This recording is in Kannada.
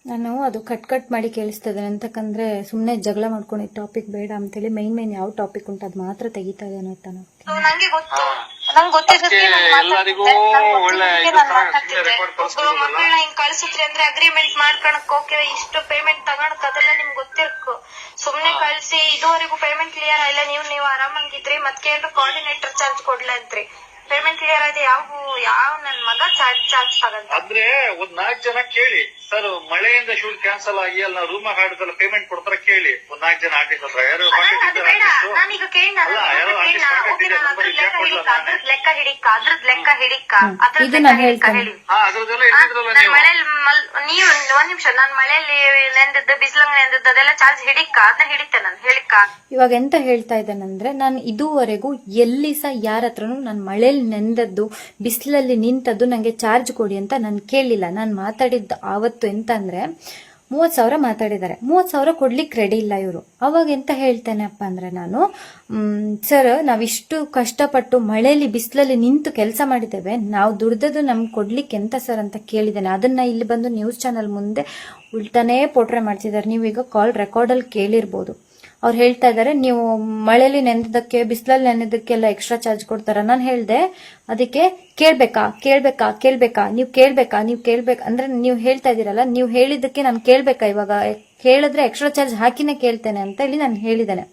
ನಾನು ಅದು ಕಟ್ ಮಾಡಿ ಕೇಳಿಸ್ತದೆ ಅಂತಕಂದ್ರೆ ಸುಮ್ಮನೆ ಜಗಳ ಮಾಡ್ಕೊಂಡು ಟಾಪಿಕ್ ಬೇಡ ಅಂತೇಳಿ ಮೈನ್ ಯಾವ ಟಾಪಿಕ್ ಉಂಟು ಅದು ಮಾತ್ರ ತೆಗಿತಾ ಇದ್ದೇನೆ ಅಂತ ನಾವು. ನಂಗೆ ಗೊತ್ತು, ನಂಗೆ ಗೊತ್ತಿದ್ದಕ್ಕೆ ಎಲ್ಲರಿಗೂ ಒಳ್ಳೆ ಮಕ್ಕಳನ್ನ ಹಿಂಗ್ ಕಳ್ಸಿದ್ರಿ ಅಂದ್ರೆ ಅಗ್ರಿಮೆಂಟ್ ಮಾಡ್ಕೊಳಕ್ ಓಕೆ, ಇಷ್ಟು ಪೇಮೆಂಟ್ ತಗೊಳಕ್ ಅದೆಲ್ಲ ನಿಮ್ಗೆ ಗೊತ್ತಿರ್ಕು. ಸುಮ್ನೆ ಕಳ್ಸಿ ಇದುವರೆಗೂ ಪೇಮೆಂಟ್ ಕ್ಲಿಯರ್ ಆಗಿಲ್ಲ, ನೀವು ಆರಾಮಾಗಿದ್ರಿ ಮತ್ ಕೇಳ್ರು ಕೋಆರ್ಡಿನೇಟರ್ ಚಾರ್ಜ್ ಕೊಡ್ಲ ಅಂತ್ರಿ. ಪೇಮೆಂಟ್ ಕ್ಲಿಯರ್ ಆಗಿದೆ, ಯಾವ ನನ್ ಮಗ ಚಾರ್ಜ್ ತಗಂತ ಅಂದ್ರೆ ಒಂದ್ 4 ಜನ ಕೇಳಿ ಸರ್, ಮಳೆಯಿಂದ ಶೂಟ್ ಕ್ಯಾನ್ಸಲ್ ಆಗಿ ಅಲ್ಲಿ ನಾವು ರೂಮ್ ಹಾಡಿದಲ್ಲ ಪೇಮೆಂಟ್ ಕೊಡ್ತಾರ ಕೇಳಿ. ಒಂದ್ 4 ಜನ ಆರ್ಟಿಸ್ಟ್ ಹತ್ರ ಯಾರು ಅದು ಬೇಡ. ನಾನೀಗ ಅದ್ರದ್ ಲೆಕ್ಕ ಹಿಡಿಕ ಹೇಳಿ. ಅದ್ರದ್ದೆಲ್ಲ ಇದ್ದಿದ್ರಲ್ಲ ನನ್ ನೀವು. ಮಳೇಲಿ ನೀವು ಒಂದ್ ನಿಮಿಷ, ನಾನ್ ಮಳೇಲಿ ನೆಂದದ್ದು ಬಿಸಿಲಂಗ್ ನೆಂದದ್ದು ಅದೆಲ್ಲ ಚಾರ್ಜ್ ಹಿಡಿಕ, ಅದನ್ನ ಹಿಡಿತೆ ನಾನು ಹೇಳಿಕ. ಇವಾಗ ಎಂತ ಹೇಳ್ತಾ ಇದ್ದೇನಂದ್ರೆ, ನಾನು ಇದುವರೆಗೂ ಎಲ್ಲಿ ಸಹ ಯಾರ ಹತ್ರನು ನಾನು ಮಳೆಯಲ್ಲಿ ನೆಂದದ್ದು ಬಿಸಿಲಲ್ಲಿ ನಿಂತದ್ದು ನಂಗೆ ಚಾರ್ಜ್ ಕೊಡಿ ಅಂತ ನಾನು ಕೇಳಿಲ್ಲ. ನಾನು ಮಾತಾಡಿದ್ದು ಆವತ್ತು ಎಂತ ಅಂದ್ರೆ 30,000 ಮಾತಾಡಿದ್ದಾರೆ, 30,000 ಕೊಡ್ಲಿಕ್ಕೆ ರೆಡಿ ಇಲ್ಲ ಇವರು. ಅವಾಗ ಎಂತ ಹೇಳ್ತೇನೆ ಅಪ್ಪ ಅಂದ್ರೆ, ನಾನು ಸರ್ ನಾವಿಷ್ಟು ಕಷ್ಟಪಟ್ಟು ಮಳೆಯಲ್ಲಿ ಬಿಸಿಲಲ್ಲಿ ನಿಂತು ಕೆಲಸ ಮಾಡಿದ್ದೇವೆ, ನಾವು ದುಡ್ದದ್ದು ನಮ್ಗೆ ಕೊಡ್ಲಿಕ್ಕೆ ಎಂತ ಸರ್ ಅಂತ ಕೇಳಿದ್ದೇನೆ. ಅದನ್ನ ಇಲ್ಲಿ ಬಂದು ನ್ಯೂಸ್ ಚಾನಲ್ ಮುಂದೆ ಉಲ್ಟಾನೇ ಪೋಟ್ರೆ ಮಾಡ್ತಿದ್ದಾರೆ. ನೀವು ಈಗ ಕಾಲ್ ರೆಕಾರ್ಡಲ್ಲಿ ಕೇಳಿರ್ಬೋದು. ಅವ್ರು ಹೇಳ್ತಾ ಇದ್ದಾರೆ, ನೀವು ಮಳೆಯಲ್ಲಿ ನೆನೆದಕ್ಕೆ ಬಿಸಿಲಲ್ಲಿ ನೆನೆದಕ್ಕೆಲ್ಲ ಎಕ್ಸ್ಟ್ರಾ ಚಾರ್ಜ್ ಕೊಡ್ತಾರ. ನಾನು ಹೇಳ್ದೆ ಅದಕ್ಕೆ ಕೇಳ್ಬೇಕಾ ನೀವು ಕೇಳ್ಬೇಕಾ ಅಂದ್ರೆ ನೀವು ಹೇಳ್ತಾ ಇದೀರಲ್ಲ, ನೀವು ಹೇಳಿದ್ದಕ್ಕೆ ನಾನು ಕೇಳ್ಬೇಕಾ? ಇವಾಗ ಕೇಳಿದ್ರೆ ಎಕ್ಸ್ಟ್ರಾ ಚಾರ್ಜ್ ಹಾಕಿನೇ ಕೇಳ್ತೇನೆ ಅಂತ ಹೇಳಿ ನಾನು ಹೇಳಿದ್ದೇನೆ.